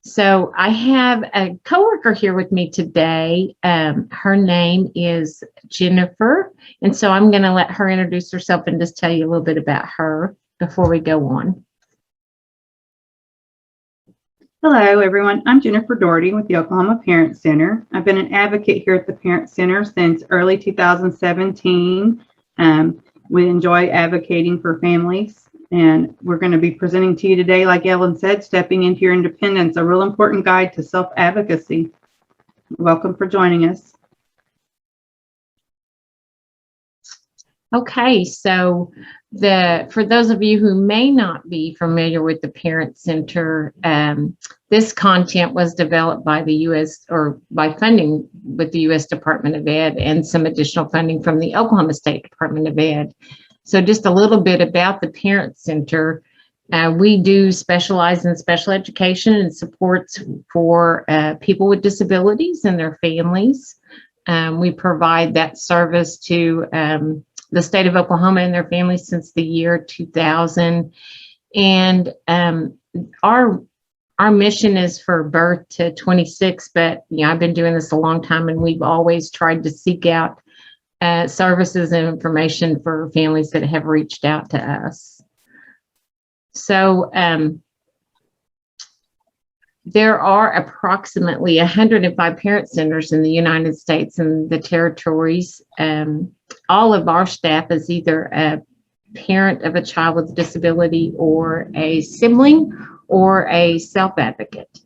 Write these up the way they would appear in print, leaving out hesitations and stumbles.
So I have a coworker here with me today. Her name is Jennifer, and so I'm going to let her introduce herself and just tell you a little bit about her before we go on. Hello, everyone. I'm Jennifer Doherty with the Oklahoma Parent Center. I've been an advocate here at the Parent Center since early 2017. We enjoy advocating for families, and we're going to be presenting to you today, like Ellen said, Stepping into Your Independence, a real important guide to self-advocacy. Welcome for joining us. Okay, so for those of you who may not be familiar with the Parent Center, this content was developed by the U.S. or by funding with the U.S. Department of Ed and some additional funding from the Oklahoma State Department of Ed. So just a little bit about the Parent Center. We do specialize in special education and supports for people with disabilities and their families. We provide that service to the state of Oklahoma and their families since the year 2000. And our mission is for birth to 26, but I've been doing this a long time, and we've always tried to seek out services and information for families that have reached out to us. So there are approximately 105 parent centers in the United States and the territories. All of our staff is either a parent of a child with a disability or a sibling or a self-advocate.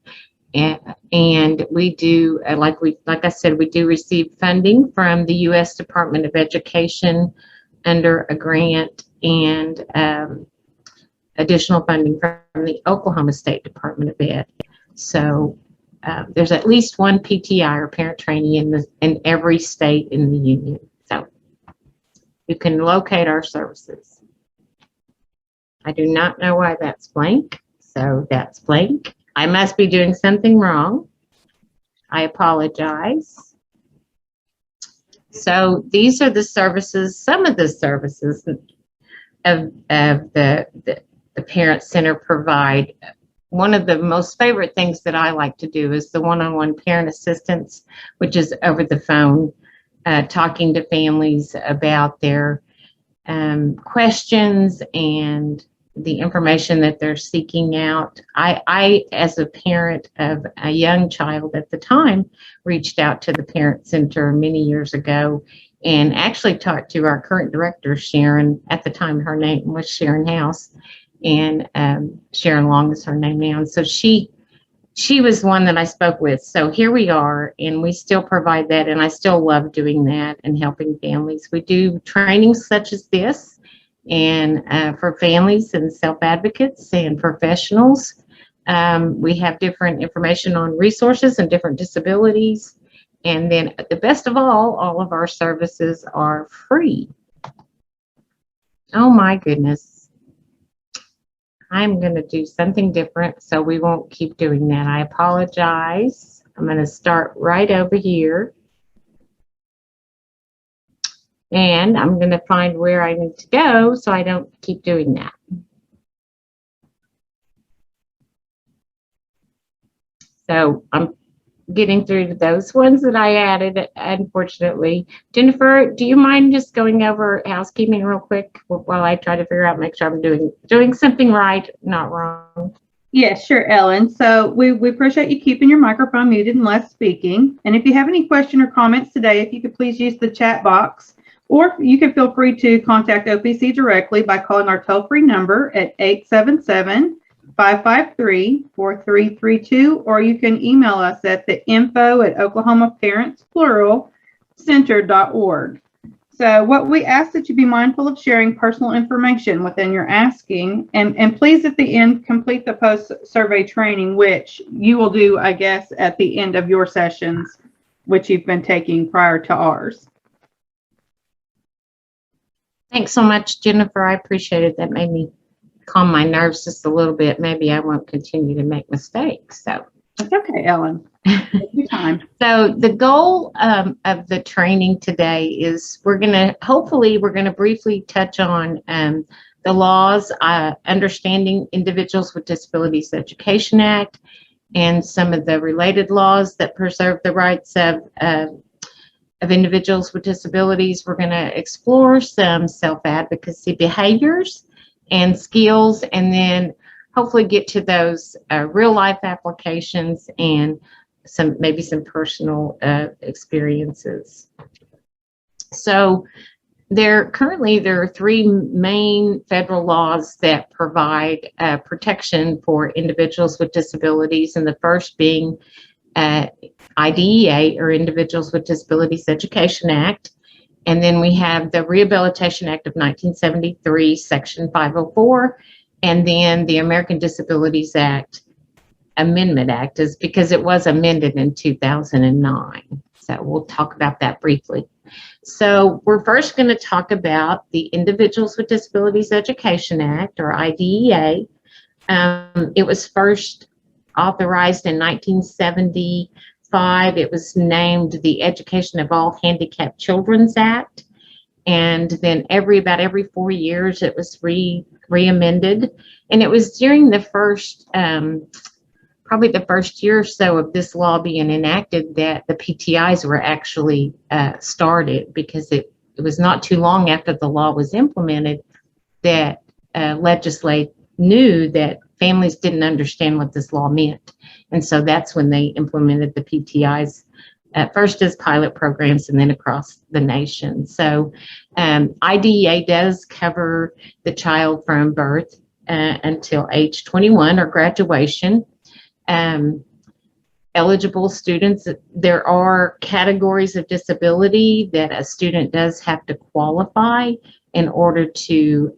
And we do, like I said, we do receive funding from the U.S. Department of Education under a grant and additional funding from the Oklahoma State Department of Ed. So there's at least one PTI or parent trainee in every state in the union. So you can locate our services. I do not know why that's blank. So that's blank. I must be doing something wrong. I apologize. So these are the services, some of the services of the Parent Center provide. One of the most favorite things that I like to do is the one-on-one parent assistance, which is over the phone, talking to families about their questions and the information that they're seeking out. I, as a parent of a young child at the time, reached out to the Parent Center many years ago and actually talked to our current director, Sharon. At the time, her name was Sharon House, and Sharon Long is her name now. And so she was one that I spoke with. So here we are, and we still provide that, and I still love doing that and helping families. We do trainings such as this, and for families and self-advocates and professionals. We have different information on resources and different disabilities. And then the best of all of our services are free. Oh my goodness. I'm going to do something different, so we won't keep doing that. I apologize. I'm going to start right over here. And I'm going to find where I need to go so I don't keep doing that. So I'm getting through to those ones that I added, unfortunately. Jennifer, do you mind just going over housekeeping real quick while I try to figure out, make sure I'm doing something right, not wrong? Yes, sure, Ellen. So we appreciate you keeping your microphone muted unless speaking. And if you have any question or comments today, if you could please use the chat box, or you can feel free to contact OPC directly by calling our toll-free number at 877-553-4332, or you can email us at the info@oklahomaparentsplural.org. So what we ask that you be mindful of sharing personal information within your asking, and please at the end complete the post-survey training, which you will do, I guess, at the end of your sessions, which you've been taking prior to ours. Thanks so much, Jennifer. I appreciate it. That made me calm my nerves just a little bit. Maybe I won't continue to make mistakes. So it's okay, Ellen. Take your time. So the goal of the training today is we're going to briefly touch on the laws, Understanding Individuals with Disabilities Education Act, and some of the related laws that preserve the rights of individuals with disabilities. We're going to explore some self-advocacy behaviors and skills, and then hopefully get to those real-life applications and maybe some personal experiences. So there are three main federal laws that provide protection for individuals with disabilities, and the first being IDEA, or Individuals with Disabilities Education Act. And then we have the Rehabilitation Act of 1973, Section 504, and then the American Disabilities Act Amendment Act, is because it was amended in 2009. So we'll talk about that briefly. So we're first going to talk about the Individuals with Disabilities Education Act, or IDEA. It was first authorized in 1975. It was named the Education of All Handicapped Children's Act. And then about every 4 years, it was re-amended. And it was during the first, probably the first year or so of this law being enacted, that the PTIs were actually started, because it was not too long after the law was implemented that legislators knew that families didn't understand what this law meant. And so that's when they implemented the PTIs, at first as pilot programs and then across the nation. So IDEA does cover the child from birth until age 21 or graduation. Eligible students, there are categories of disability that a student does have to qualify in order to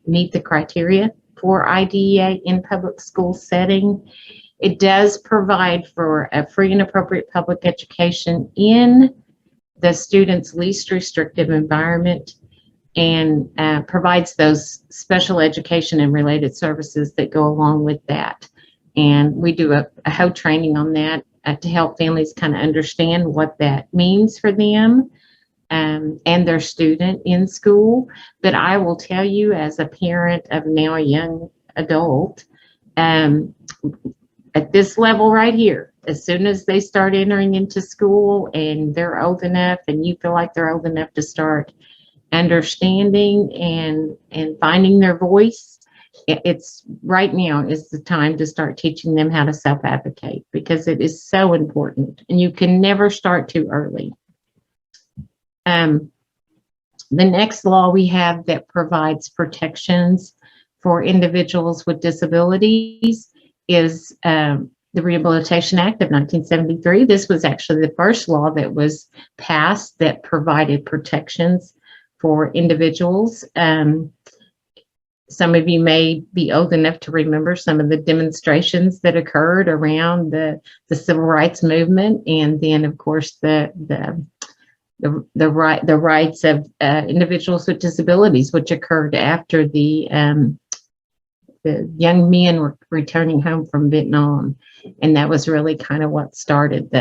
meet the criteria for IDEA in public school setting. It does provide for a free and appropriate public education in the student's least restrictive environment, and provides those special education and related services that go along with that. And we do a whole training on that to help families kind of understand what that means for them and their student in school. But I will tell you, as a parent of now a young adult, at this level right here, as soon as they start entering into school and they're old enough, and you feel like they're old enough to start understanding and finding their voice, it's right now is the time to start teaching them how to self-advocate, because it is so important, and you can never start too early. The next law we have that provides protections for individuals with disabilities is the Rehabilitation Act of 1973. This was actually the first law that was passed that provided protections for individuals. Some of you may be old enough to remember some of the demonstrations that occurred around the civil rights movement, and then, of course, the rights of individuals with disabilities, which occurred after the young men were returning home from Vietnam, and that was really kind of what started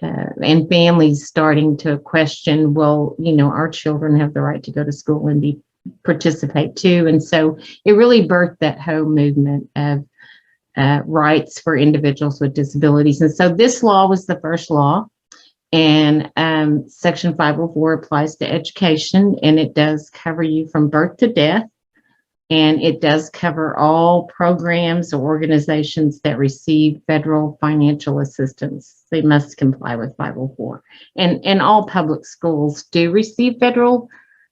and families starting to question, well, our children have the right to go to school and participate too. And so it really birthed that whole movement of rights for individuals with disabilities. And so this law was the first law, and Section 504 applies to education, and it does cover you from birth to death. And it does cover all programs or organizations that receive federal financial assistance. They must comply with 504. And all public schools do receive federal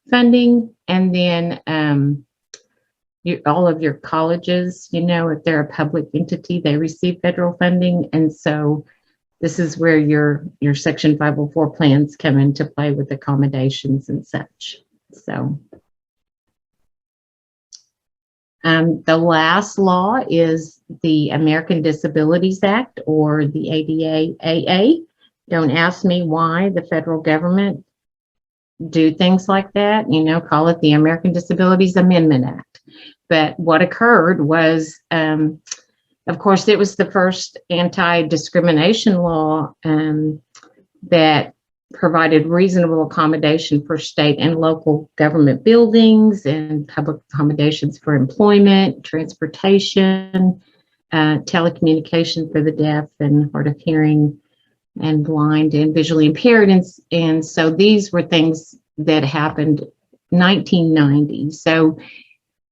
funding. And then all of your colleges, if they're a public entity, they receive federal funding. And so this is where your Section 504 plans come into play with accommodations and such. So. The last law is the American Disabilities Act, or the ADA. Don't ask me why the federal government do things like that, call it the American Disabilities Amendment Act. But what occurred was, of course, it was the first anti-discrimination law that provided reasonable accommodation for state and local government buildings and public accommodations for employment, transportation, telecommunication for the deaf and hard of hearing and blind and visually impaired. And so these were things that happened 1990. So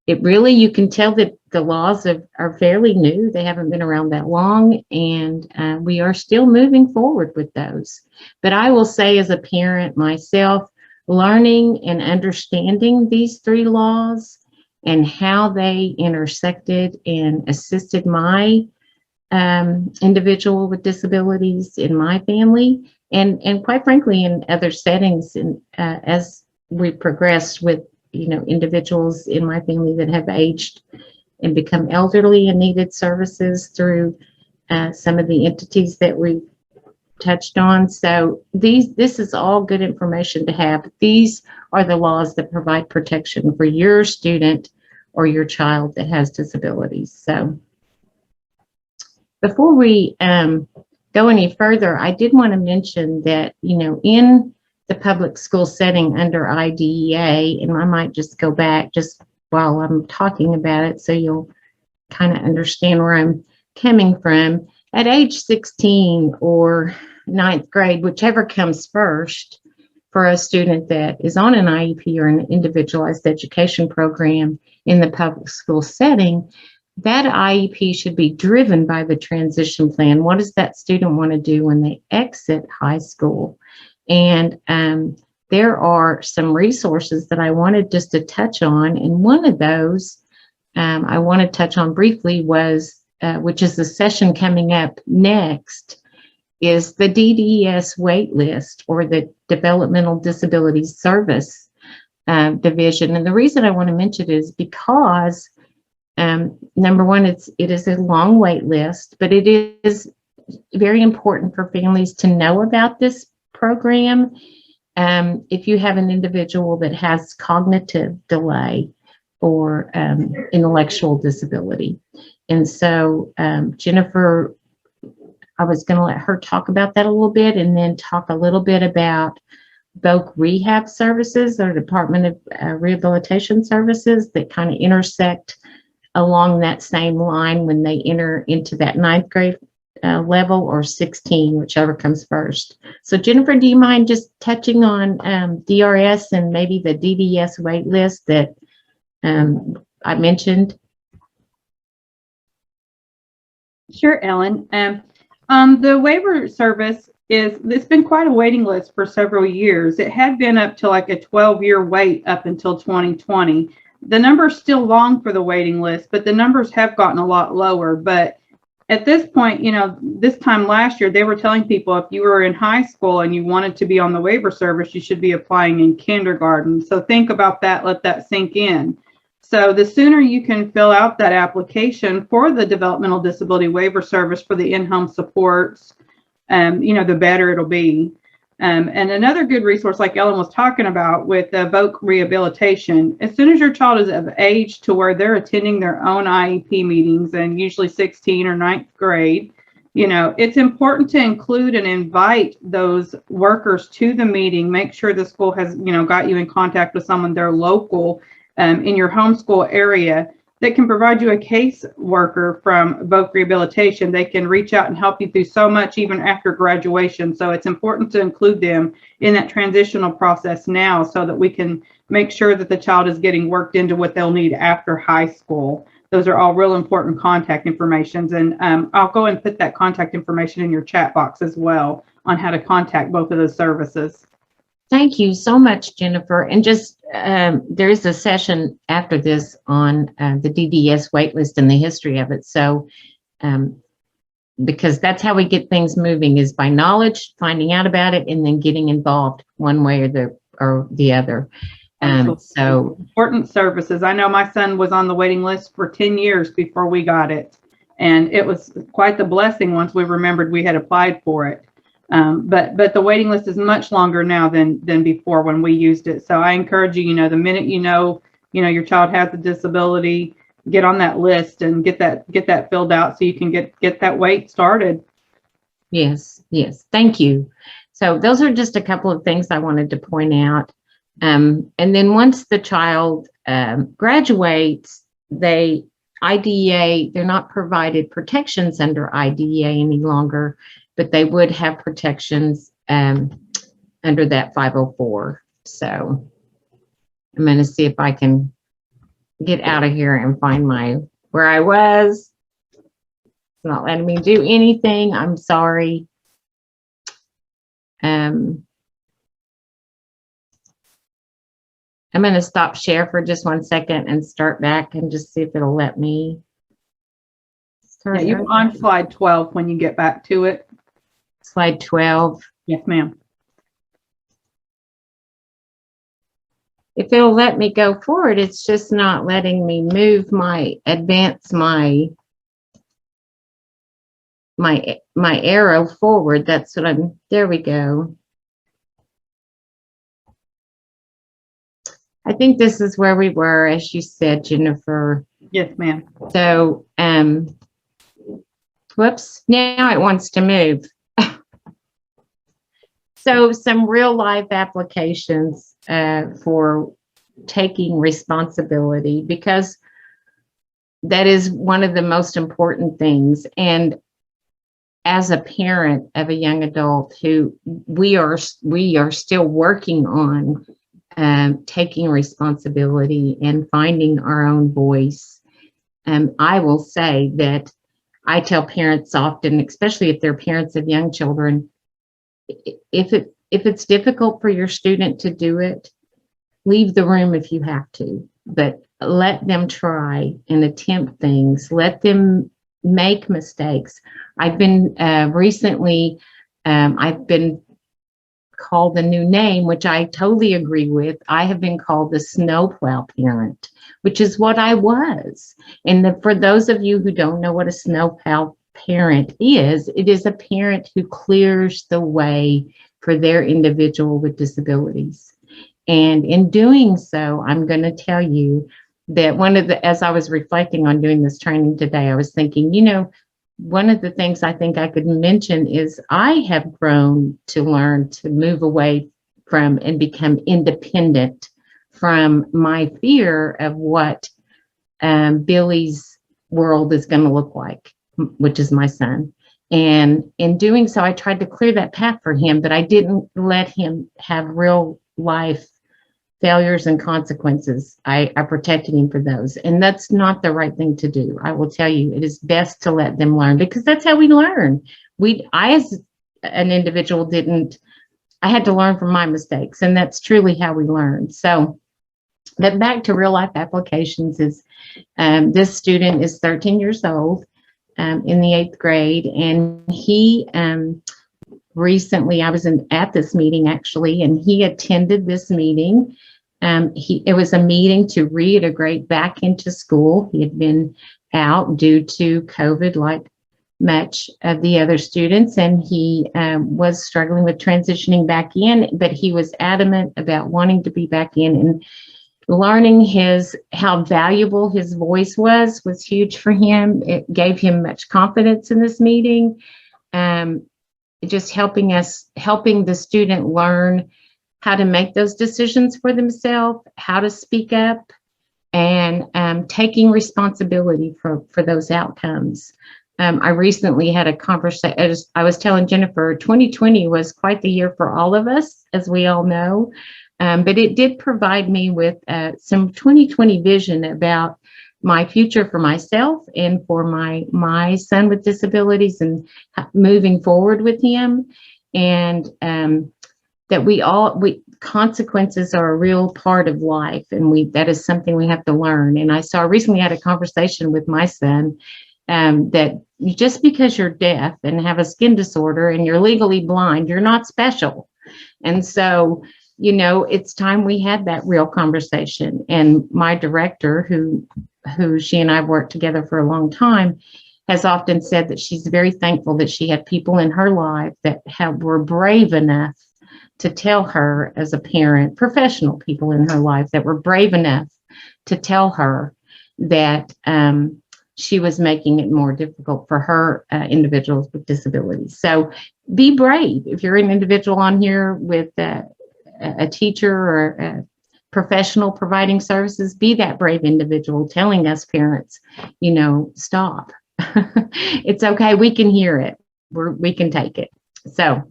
it really, you can tell that the laws are fairly new. They haven't been around that long, and we are still moving forward with those. But I will say, as a parent myself, learning and understanding these three laws and how they intersected and assisted my individual with disabilities in my family, and quite frankly, in other settings, and as we progressed with individuals in my family that have aged and become elderly and needed services through some of the entities that we touched on. So this is all good information to have. These are the laws that provide protection for your student or your child that has disabilities. So before we go any further, I did want to mention that, in the public school setting under IDEA, and I might just go back just while I'm talking about it so you'll kind of understand where I'm coming from. At age 16 or ninth grade, whichever comes first for a student that is on an IEP or an individualized education program in the public school setting, that IEP should be driven by the transition plan. What does that student want to do when they exit high school? And there are some resources that I wanted just to touch on. And one of those I want to touch on briefly was, which is the session coming up next, is the DDS wait list, or the Developmental Disabilities Service Division. And the reason I want to mention it is because number one, it is a long wait list, but it is very important for families to know about this program. If you have an individual that has cognitive delay or intellectual disability. And so Jennifer, I was going to let her talk about that a little bit, and then talk a little bit about VOC rehab services, or Department of Rehabilitation Services, that kind of intersect along that same line when they enter into that ninth grade level, or 16, whichever comes first. So Jennifer, do you mind just touching on DRS and maybe the DDS wait list that I mentioned? Sure, Ellen. The waiver service it's been quite a waiting list for several years. It had been up to like a 12-year wait up until 2020. The number's still long for the waiting list, but the numbers have gotten a lot lower. But at this point, this time last year, they were telling people if you were in high school and you wanted to be on the waiver service, you should be applying in kindergarten. So think about that, let that sink in. So the sooner you can fill out that application for the Developmental Disability Waiver Service for the in-home supports, the better it'll be. And another good resource, like Ellen was talking about with VOC rehabilitation, as soon as your child is of age to where they're attending their own IEP meetings, and usually 16 or 9th grade, it's important to include and invite those workers to the meeting. Make sure the school has, got you in contact with someone they're local in your homeschool area that can provide you a case worker from VOC rehabilitation. They can reach out and help you through so much even after graduation. So it's important to include them in that transitional process now, so that we can make sure that the child is getting worked into what they'll need after high school. Those are all real important contact informations. And I'll go and put that contact information in your chat box as well on how to contact both of those services. Thank you so much, Jennifer. And just there is a session after this on the DDS waitlist and the history of it. So because that's how we get things moving, is by knowledge, finding out about it, and then getting involved one way or the other. So important services. I know my son was on the waiting list for 10 years before we got it, and it was quite the blessing once we remembered we had applied for it. But the waiting list is much longer now than before when we used it. So I encourage you, the minute your child has a disability, get on that list and get that filled out so you can get that wait started. Yes. Thank you. So those are just a couple of things I wanted to point out. And then once the child graduates, they IDEA, they're not provided protections under IDEA any longer, but they would have protections under that 504. So I'm going to see if I can get out of here and find where I was. It's not letting me do anything. I'm sorry. I'm going to stop share for just 1 second and start back and just see if it'll let me. Yeah, you're on slide 12 when you get back to it. Slide 12. Yes, ma'am. If it'll let me go forward, it's just not letting me move advance my arrow forward. That's what there we go. I think this is where we were, as you said, Jennifer. Yes, ma'am. So, whoops, now it wants to move. So some real life applications for taking responsibility, because that is one of the most important things. And as a parent of a young adult who we are still working on taking responsibility and finding our own voice. I will say that I tell parents often, especially if they're parents of young children, if it's difficult for your student to do it, leave the room if you have to, but let them try and attempt things. Let them make mistakes. I've been recently, I've been called a new name, which I totally agree with. I have been called the snowplow parent, which is what I was. And for those of you who don't know what a snowplow parent is, it is a parent who clears the way for their individual with disabilities. And in doing so, I'm going to tell you that as I was reflecting on doing this training today, I was thinking, one of the things I think I could mention is I have grown to learn to move away from and become independent from my fear of what Billy's world is going to look like, which is my son. And in doing so, I tried to clear that path for him, but I didn't let him have real life failures and consequences. I protected him for those. And that's not the right thing to do. I will tell you, it is best to let them learn, because that's how we learn. I, as an individual, I had to learn from my mistakes, and that's truly how we learn. So, but back to real life applications is, this student is 13 years old, in the 8th grade, and he, recently, I was at this meeting actually, and he attended this meeting. It was a meeting to reintegrate back into school. He had been out due to COVID, like much of the other students, and he was struggling with transitioning back in, but he was adamant about wanting to be back in, and learning how valuable his voice was huge for him. It gave him much confidence in this meeting. Just helping the student learn how to make those decisions for themselves, how to speak up, and taking responsibility for those outcomes. I recently had a conversation. I was telling Jennifer, 2020 was quite the year for all of us, as we all know, but it did provide me with some 2020 vision about my future for myself and for my son with disabilities, and moving forward with him, and that consequences are a real part of life, and that is something we have to learn. And I recently had a conversation with my son, that just because you're deaf and have a skin disorder and you're legally blind, you're not special. And so, it's time we had that real conversation. And my director, who she and I have worked together for a long time, has often said that she's very thankful that she had people in her life that were brave enough to tell her, as a parent, professional people in her life that were brave enough to tell her that she was making it more difficult for her individuals with disabilities. So be brave. If you're an individual on here with a teacher or a professional providing services, be that brave individual telling us parents, stop. It's okay. We can hear it. We can take it. So,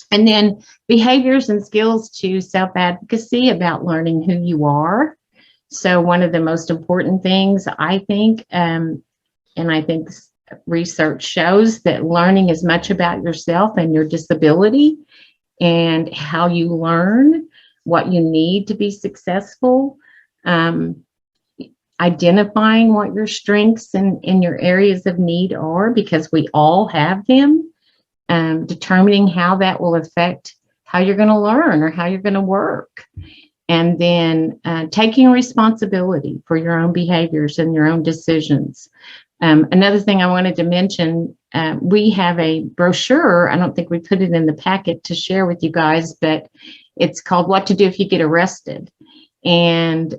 and then behaviors and skills to self-advocacy about learning who you are. So one of the most important things, I think, and I think research shows that learning is much about yourself and your disability and how you learn, what you need to be successful, identifying what your strengths and your areas of need are, because we all have them, determining how that will affect how you're going to learn or how you're going to work. And then taking responsibility for your own behaviors and your own decisions. Another thing I wanted to mention, we have a brochure. I don't think we put it in the packet to share with you guys, but it's called What to Do If You Get Arrested. And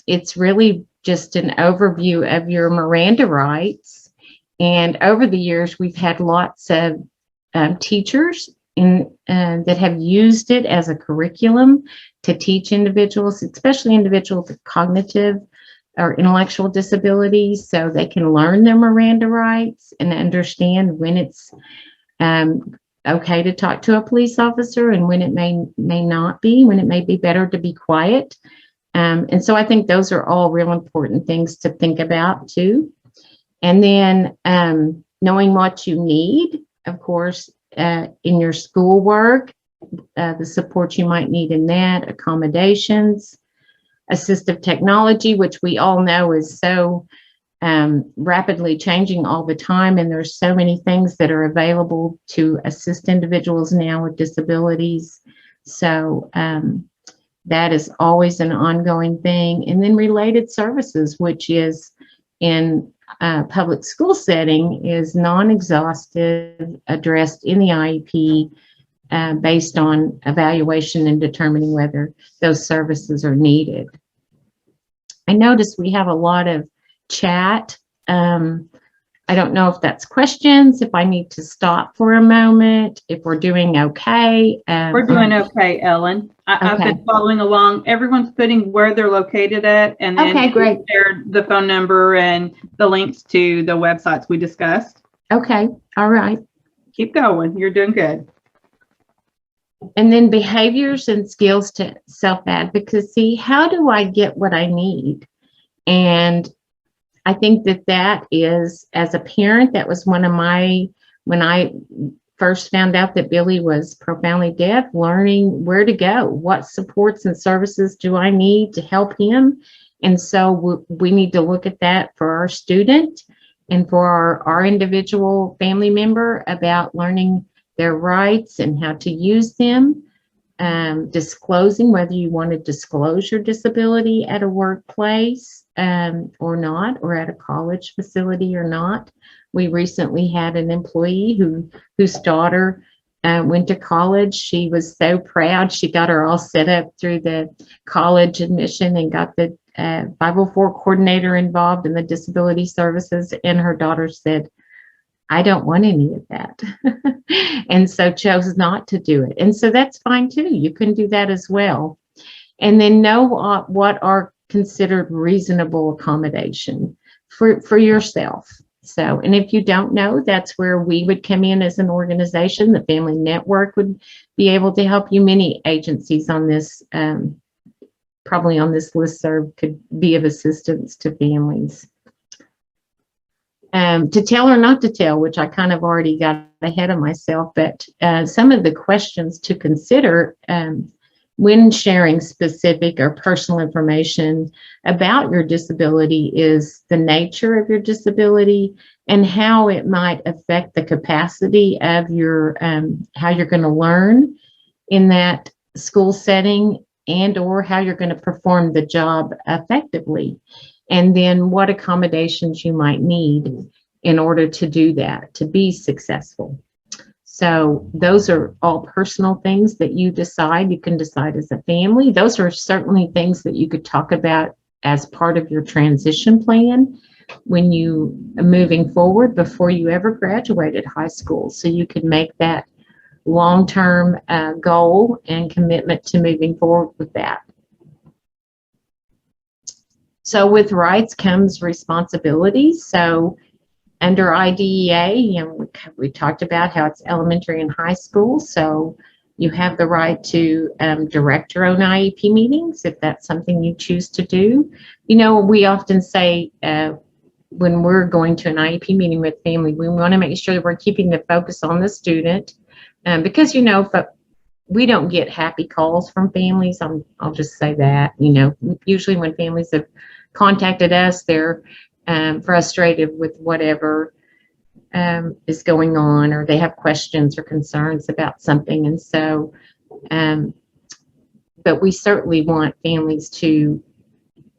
it's really just an overview of your Miranda rights. And over the years, we've had lots of teachers that have used it as a curriculum to teach individuals, especially individuals with cognitive or intellectual disabilities, so they can learn their Miranda rights and understand when it's okay to talk to a police officer and when it may not be, when it may be better to be quiet. And so I think those are all real important things to think about too. And then knowing what you need, of course, in your schoolwork, the support you might need in that, accommodations, assistive technology, which we all know is so rapidly changing all the time. And there's so many things that are available to assist individuals now with disabilities. So that is always an ongoing thing. And then related services, which is in public school setting, is non-exhaustive, addressed in the IEP based on evaluation and determining whether those services are needed. I noticed we have a lot of chat. I don't know if that's questions, if I need to stop for a moment, if we're doing okay. We're doing okay, Ellen. I've been following along. Everyone's putting where they're located at, and then okay, great. Shared the phone number and the links to the websites we discussed. Okay, all right. Keep going. You're doing good. And then behaviors and skills to self-advocacy. How do I get what I need? And I think that is, as a parent, that was one of when I first found out that Billy was profoundly deaf, learning where to go, what supports and services do I need to help him? And so we need to look at that for our student and for our individual family member about learning their rights and how to use them, disclosing whether you want to disclose your disability at a workplace or not, or at a college facility or not. We recently had an employee whose daughter went to college. She was so proud. She got her all set up through the college admission and got the 504 coordinator involved in the disability services. And her daughter said, I don't want any of that. And so chose not to do it. And so that's fine too. You can do that as well. And then know what are considered reasonable accommodation for yourself. So, and if you don't know, that's where we would come in as an organization. The Family Network would be able to help you. Many agencies on this, probably on this listserv, could be of assistance to families. To tell or not to tell, which I kind of already got ahead of myself, but some of the questions to consider when sharing specific or personal information about your disability is the nature of your disability and how it might affect the capacity of your, how you're going to learn in that school setting and or how you're going to perform the job effectively. And then what accommodations you might need in order to do that, to be successful. So those are all personal things that you decide. You can decide as a family. Those are certainly things that you could talk about as part of your transition plan when you are moving forward before you ever graduated high school. So you could make that long-term goal and commitment to moving forward with that. So with rights comes responsibilities. So under IDEA, we talked about how it's elementary and high school. So you have the right to direct your own IEP meetings if that's something you choose to do. We often say when we're going to an IEP meeting with family, we want to make sure that we're keeping the focus on the student because, but we don't get happy calls from families. I'll just say that, usually when families have contacted us, they're frustrated with whatever is going on, or they have questions or concerns about something. And so, but we certainly want families to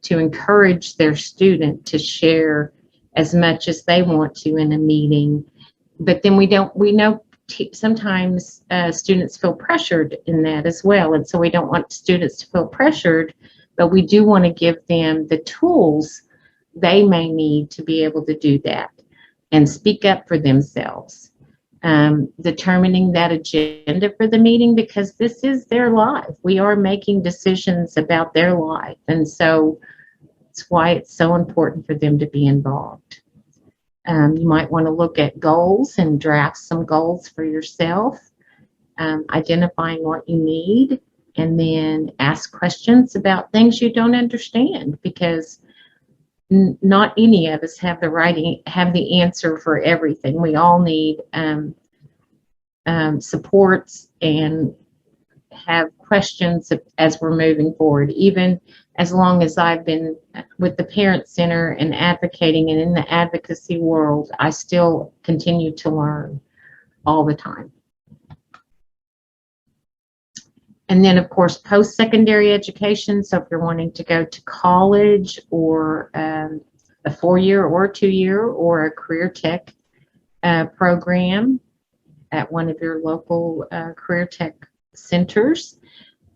encourage their student to share as much as they want to in a meeting. But then we know sometimes students feel pressured in that as well. And so we don't want students to feel pressured, but we do want to give them the tools they may need to be able to do that and speak up for themselves. Determining that agenda for the meeting, because this is their life. We are making decisions about their life. And so it's why it's so important for them to be involved. You might want to look at goals and draft some goals for yourself, identifying what you need, and then ask questions about things you don't understand, because not any of us have the answer for everything. We all need supports and have questions as we're moving forward. Even as long as I've been with the Parent Center and advocating and in the advocacy world, I still continue to learn all the time. And then, of course, post-secondary education. So if you're wanting to go to college or a 4-year or 2-year or a career tech program at one of your local career tech centers,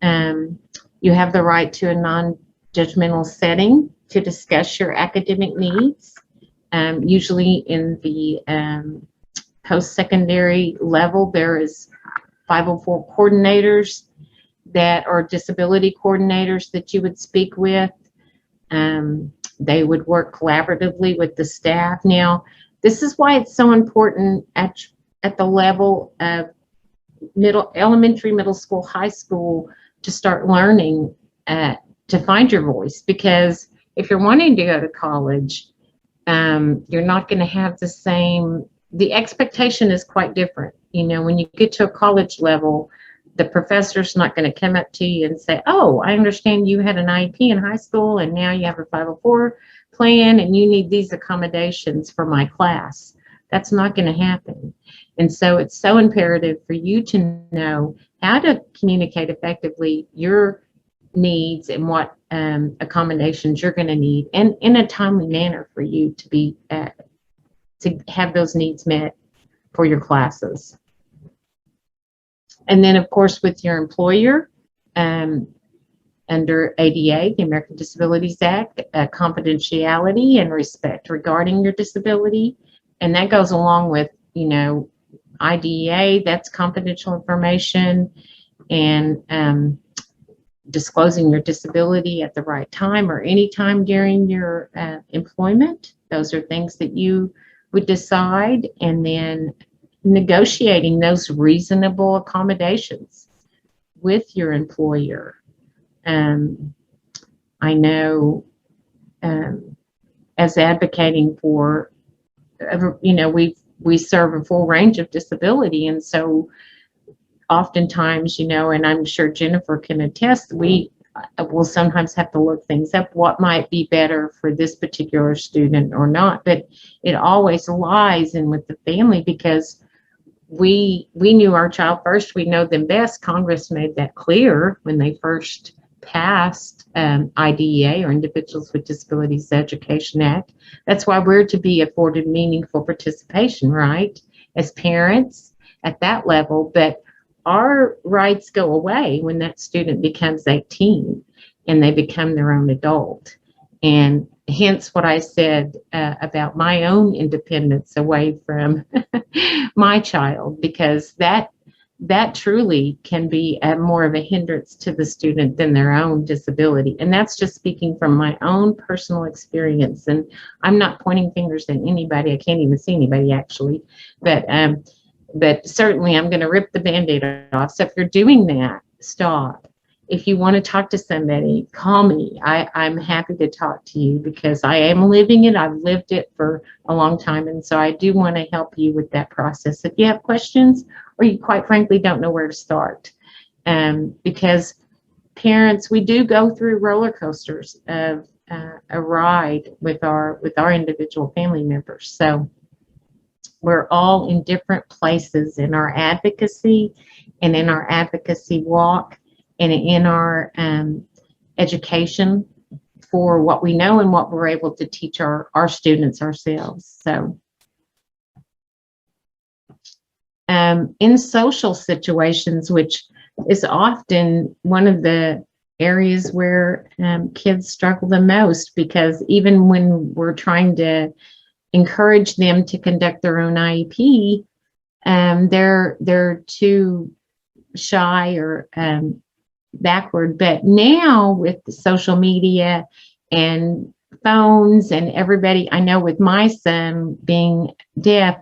you have the right to a non-judgmental setting to discuss your academic needs. Usually in the post-secondary level, there is 504 coordinators that are disability coordinators that you would speak with. They would work collaboratively with the staff. Now, this is why it's so important at the level of elementary, middle school, high school, to start learning to find your voice. Because if you're wanting to go to college, you're not going to have the expectation is quite different. When you get to a college level, the professor's not going to come up to you and say, oh, I understand you had an IEP in high school and now you have a 504 plan and you need these accommodations for my class. That's not going to happen. And so it's so imperative for you to know how to communicate effectively your needs and what accommodations you're going to need, and in a timely manner for you to be to have those needs met for your classes. And then, of course, with your employer, under ADA, the American Disabilities Act, confidentiality and respect regarding your disability. And that goes along with, IDEA, that's confidential information, and disclosing your disability at the right time or any time during your employment. Those are things that you would decide, and then negotiating those reasonable accommodations with your employer. I know as advocating for, we serve a full range of disability, and so oftentimes, and I'm sure Jennifer can attest, we will sometimes have to look things up, what might be better for this particular student or not, but it always lies in with the family, because we knew our child first, we know them best. Congress made that clear when they first passed IDEA, or Individuals with Disabilities Education Act. That's why we're to be afforded meaningful participation, right, as parents at that level. But our rights go away when that student becomes 18 and they become their own adult. And hence what I said about my own independence away from my child, because that that truly can be more of a hindrance to the student than their own disability. And that's just speaking from my own personal experience. And I'm not pointing fingers at anybody. I can't even see anybody actually, but certainly I'm going to rip the Band-Aid off. So if you're doing that, stop. If you want to talk to somebody, call me. I'm happy to talk to you because I am living it. I've lived it for a long time. And so I do want to help you with that process. If you have questions or you quite frankly don't know where to start, because parents, we do go through roller coasters of a ride with our individual family members. So we're all in different places in our advocacy and in our advocacy walk and in our education for what we know and what we're able to teach our students ourselves. So in social situations, which is often one of the areas where kids struggle the most, because even when we're trying to encourage them to conduct their own IEP, they're too shy or backward. But now with the social media and phones and everybody, I know with my son being deaf,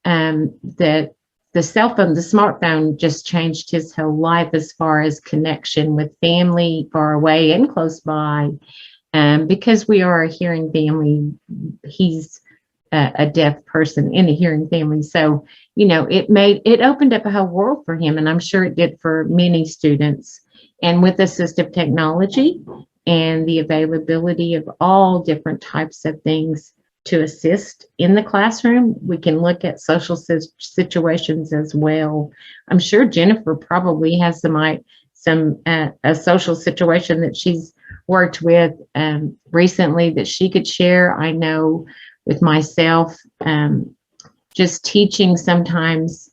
the cell phone, the smartphone just changed his whole life as far as connection with family far away and close by. Because we are a hearing family, he's a deaf person in a hearing family. So, it opened up a whole world for him, and I'm sure it did for many students. And with assistive technology and the availability of all different types of things to assist in the classroom, we can look at social situations as well. I'm sure Jennifer probably has a social situation that she's worked with recently that she could share. I know with myself, just teaching sometimes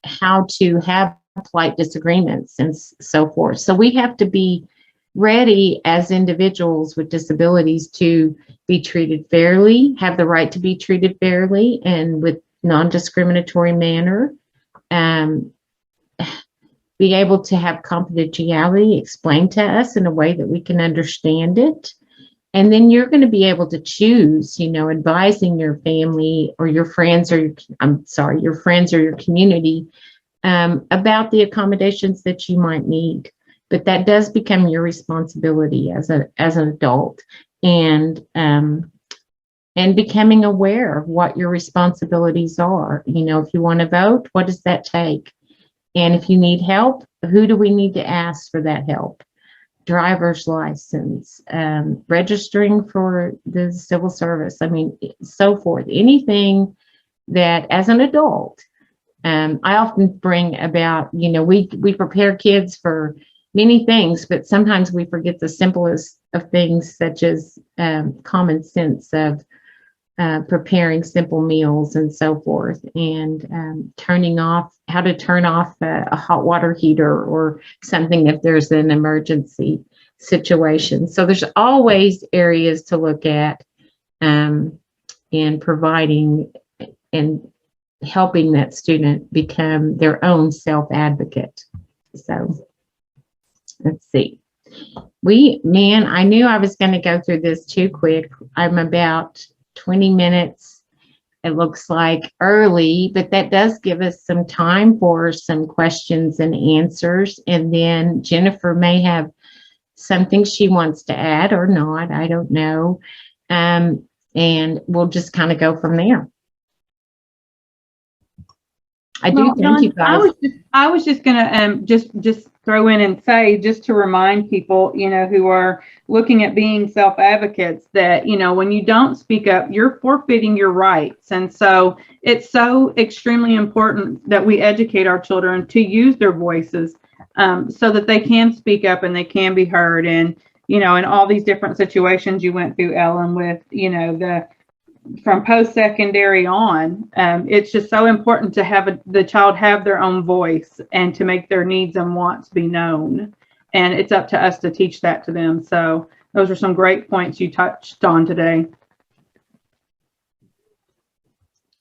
how to have polite disagreements and so forth. So we have to be ready as individuals with disabilities to be treated fairly, have the right to be treated fairly and with non-discriminatory manner, be able to have confidentiality explained to us in a way that we can understand it. And then you're going to be able to choose, advising your family or your friends or your friends or your community about the accommodations that you might need. But that does become your responsibility as an adult, and becoming aware of what your responsibilities are. If you want to vote, what does that take? And if you need help, who do we need to ask for that help? Driver's license, registering for the civil service, so forth. Anything that as an adult, I often bring about, we prepare kids for many things, but sometimes we forget the simplest of things, such as common sense of preparing simple meals and so forth, and how to turn off a hot water heater or something if there's an emergency situation. So there's always areas to look at in providing and helping that student become their own self-advocate. So let's see. I knew I was going to go through this too quick. I'm about 20 minutes, it looks like, early, but that does give us some time for some questions and answers. And then Jennifer may have something she wants to add or not, I don't know. And we'll just kind of go from there. Thank you guys. I was just gonna just throw in and say, just to remind people, who are looking at being self-advocates, that when you don't speak up, you're forfeiting your rights. And so it's so extremely important that we educate our children to use their voices, so that they can speak up and they can be heard. And in all these different situations you went through, Ellen, with from post-secondary on, it's just so important to have the child have their own voice and to make their needs and wants be known. And it's up to us to teach that to them. So those are some great points you touched on today.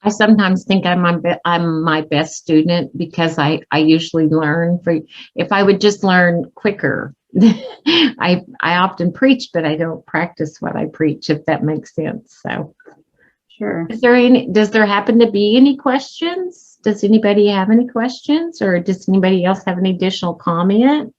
I sometimes think I'm my best student because I usually learn if I would just learn quicker. I often preach, but I don't practice what I preach, if that makes sense. So Sure. does there happen to be any questions? Does anybody have any questions, or does anybody else have any additional comment?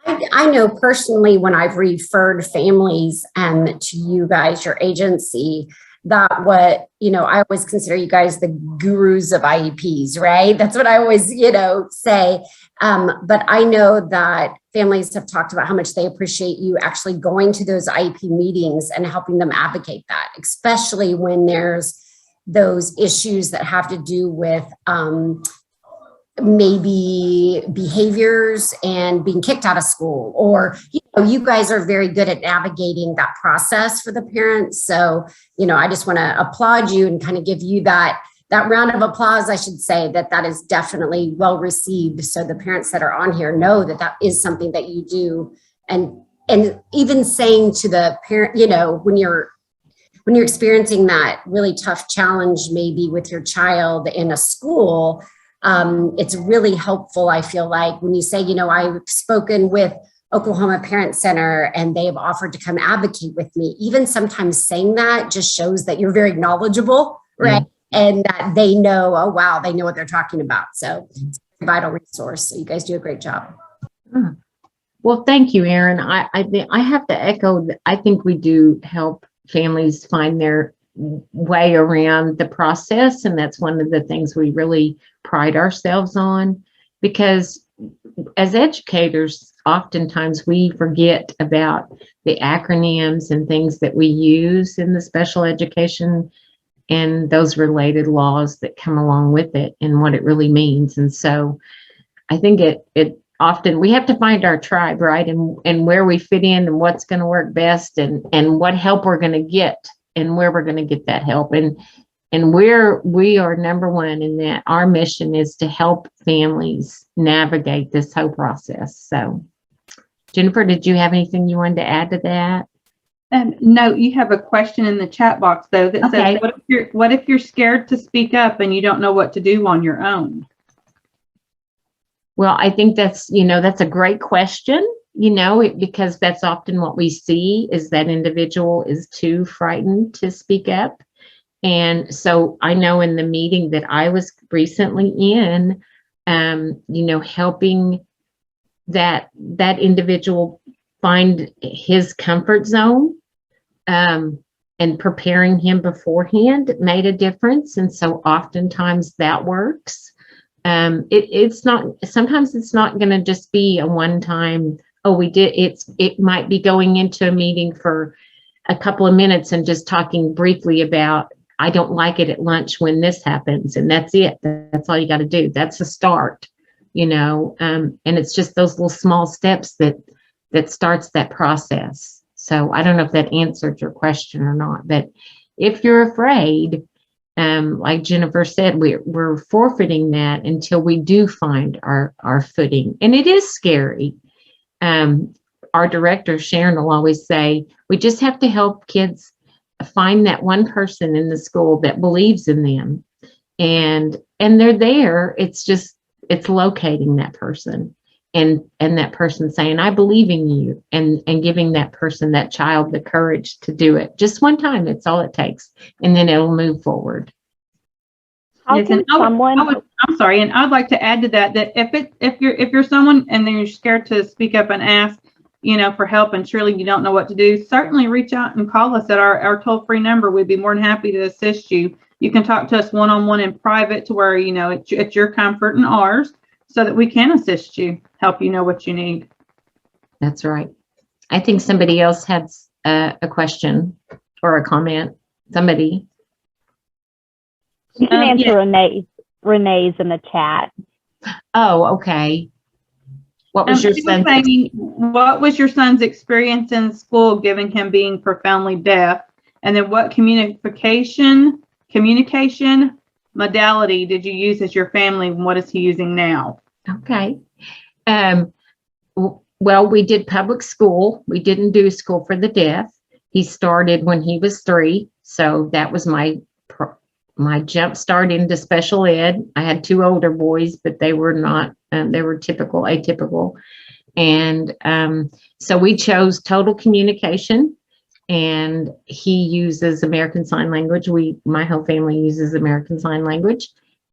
I know personally when I've referred families to you guys, your agency, that I always consider you guys the gurus of IEPs, right? That's what I always, say. But I know that families have talked about how much they appreciate you actually going to those IEP meetings and helping them advocate that, especially when there's those issues that have to do with maybe behaviors and being kicked out of school, or you guys are very good at navigating that process for the parents. So I just want to applaud you and kind of give you that round of applause. I should say that is definitely well received, so the parents that are on here know that is something that you do. And even saying to the parent, when you're experiencing that really tough challenge maybe with your child in a school, it's really helpful, I feel like, when you say, I've spoken with Oklahoma Parent Center and they have offered to come advocate with me. Even sometimes saying that just shows that you're very knowledgeable, right? Mm-hmm. And that they know, oh, wow, they know what they're talking about. So it's a vital resource. So you guys do a great job. Well, thank you, Erin. I have to echo that. I think we do help families find their way around the process. And that's one of the things we really pride ourselves on, because as educators, oftentimes we forget about the acronyms and things that we use in the special education and those related laws that come along with it and what it really means. And so I think it often we have to find our tribe, right? And where we fit in and what's going to work best and what help we're going to get and where we're going to get that help. And we are number one in that. Our mission is to help families navigate this whole process. So Jennifer, did you have anything you wanted to add to that? No, you have a question in the chat box though that says, what if you're scared to speak up and you don't know what to do on your own? Well, I think that's a great question, because that's often what we see is that individual is too frightened to speak up. And so I know in the meeting that I was recently in, helping that individual find his comfort zone, and preparing him beforehand made a difference. And so oftentimes that works. Sometimes it's not going to just be a one-time, it might be going into a meeting for a couple of minutes and just talking briefly about, I don't like it at lunch when this happens. And that's it. That's all you got to do. That's a start, and it's just those little small steps that starts that process. So I don't know if that answered your question or not, but if you're afraid, like Jennifer said, we're forfeiting that until we do find our footing. And it is scary. Our director, Sharon, will always say, we just have to help kids find that one person in the school that believes in them. And they're there. It's locating that person and that person saying, I believe in you, and giving that person, that child, the courage to do it. Just one time, it's all it takes. And then it'll move forward. Yes, and I'm sorry, and I'd like to add to that if you're someone and then you're scared to speak up and ask, for help, and surely you don't know what to do, certainly reach out and call us at our toll-free number. We'd be more than happy to assist you. You can talk to us one-on-one in private to where, it's your comfort and ours, so that we can assist you, help you know what you need. That's right. I think somebody else had a question or a comment. Somebody. You can answer Renee's in the chat. Oh, okay. What was what was your son's experience in school, given him being profoundly deaf? And then what communication modality did you use as your family, and what is he using now? Okay. Well, we did public school. We didn't do school for the deaf. He started when he was 3, so that was my jump start into special ed. I had 2 older boys, but they were not, they were atypical. And so we chose total communication, and he uses American Sign Language. My whole family uses American Sign Language.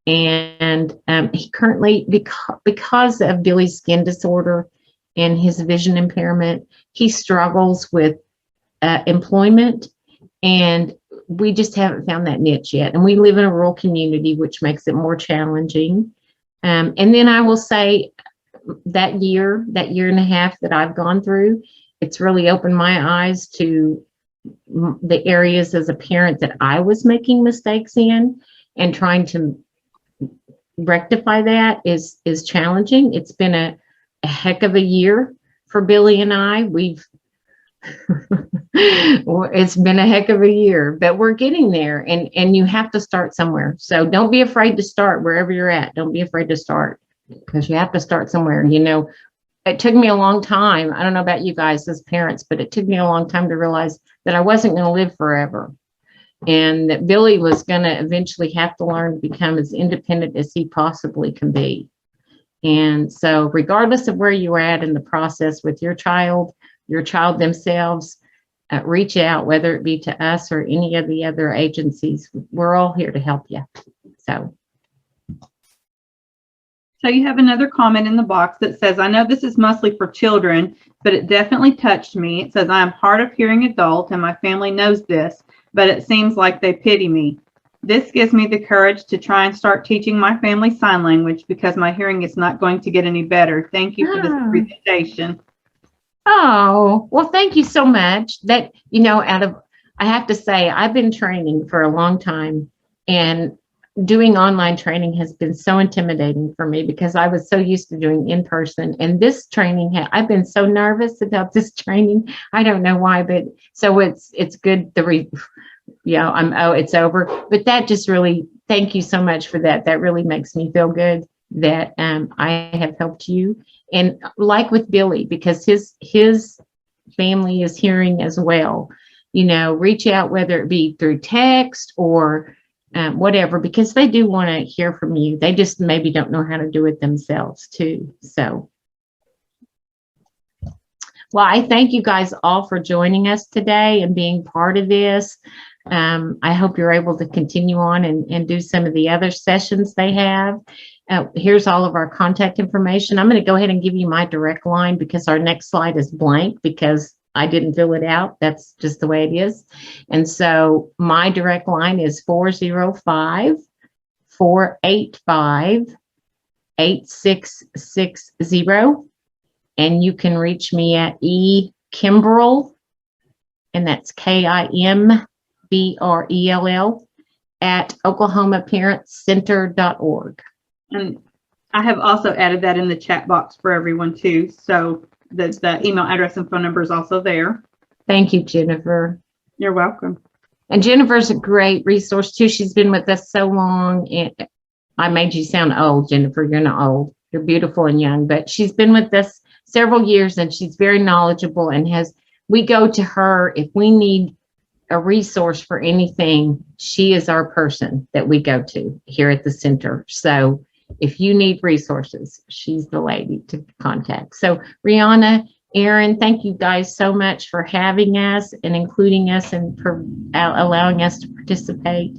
And he currently, because of Billy's skin disorder and his vision impairment, he struggles with employment, and we just haven't found that niche yet. And we live in a rural community, which makes it more challenging. And then I will say that year and a half that I've gone through, it's really opened my eyes to the areas as a parent that I was making mistakes in, and trying to rectify that is challenging. It's been a heck of a year for Billy and I. It's been a heck of a year, but we're getting there, and you have to start somewhere. So don't be afraid to start wherever you're at. Don't be afraid to start, because you have to start somewhere. It took me a long time. I don't know about you guys as parents, but it took me a long time to realize that I wasn't going to live forever, and that Billy was going to eventually have to learn to become as independent as he possibly can be. And so regardless of where you're at in the process with your child themselves, reach out, whether it be to us or any of the other agencies. We're all here to help you. So you have another comment in the box that says, I know this is mostly for children, but it definitely touched me. It says, I am hard of hearing adult and my family knows this, but it seems like they pity me. This gives me the courage to try and start teaching my family sign language, because my hearing is not going to get any better. Thank you for this presentation. Oh, well, thank you so much. That, I have to say, I've been training for a long time, and doing online training has been so intimidating for me because I was so used to doing in person. And this training, I've been so nervous about this training. I don't know why, but so it's good. It's over. But that just really, thank you so much for that. That really makes me feel good that I have helped you. And like with Billy, because his family is hearing as well, reach out, whether it be through text or whatever, because they do want to hear from you. They just maybe don't know how to do it themselves too. So, well, I thank you guys all for joining us today and being part of this. I hope you're able to continue on and do some of the other sessions they have. Here's all of our contact information. I'm going to go ahead and give you my direct line, because our next slide is blank because I didn't fill it out. That's just the way it is. And so my direct line is 405-485-8660. And you can reach me at Kimbrell, and that's KIMBRELL at oklahomaparentscenter.org. And I have also added that in the chat box for everyone too. So the email address and phone number is also there. Thank you, Jennifer. You're welcome. And Jennifer's a great resource too. She's been with us so long. And I made you sound old, Jennifer. You're not old. You're beautiful and young, but she's been with us several years, and she's very knowledgeable, and we go to her if we need a resource for anything. She is our person that we go to here at the center. So if you need resources, she's the lady to contact. So Rihanna, Aaron, thank you guys so much for having us and including us and for allowing us to participate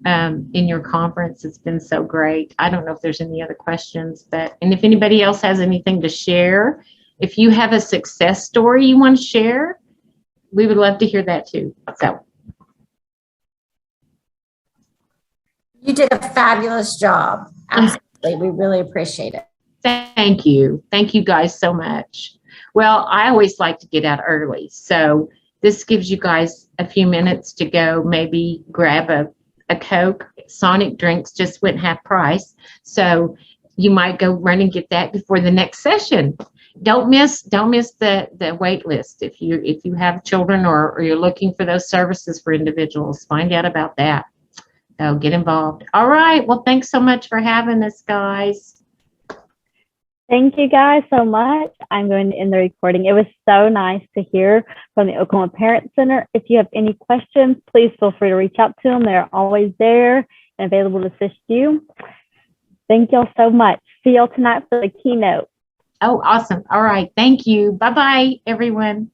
in your conference. It's been so great. I don't know if there's any other questions, and if anybody else has anything to share, if you have a success story you want to share, we would love to hear that too. So. You did a fabulous job. Absolutely. We really appreciate it. Thank you. Thank you guys so much. Well, I always like to get out early. So this gives you guys a few minutes to go maybe grab a Coke. Sonic drinks just went half price. So you might go run and get that before the next session. Don't miss the wait list. If you have children or you're looking for those services for individuals, find out about that. So get involved. All right. Well, thanks so much for having us, guys. Thank you guys so much. I'm going to end the recording. It was so nice to hear from the Oklahoma Parent Center. If you have any questions, please feel free to reach out to them. They're always there and available to assist you. Thank y'all so much. See y'all tonight for the keynote. Oh, awesome. All right. Thank you. Bye-bye, everyone.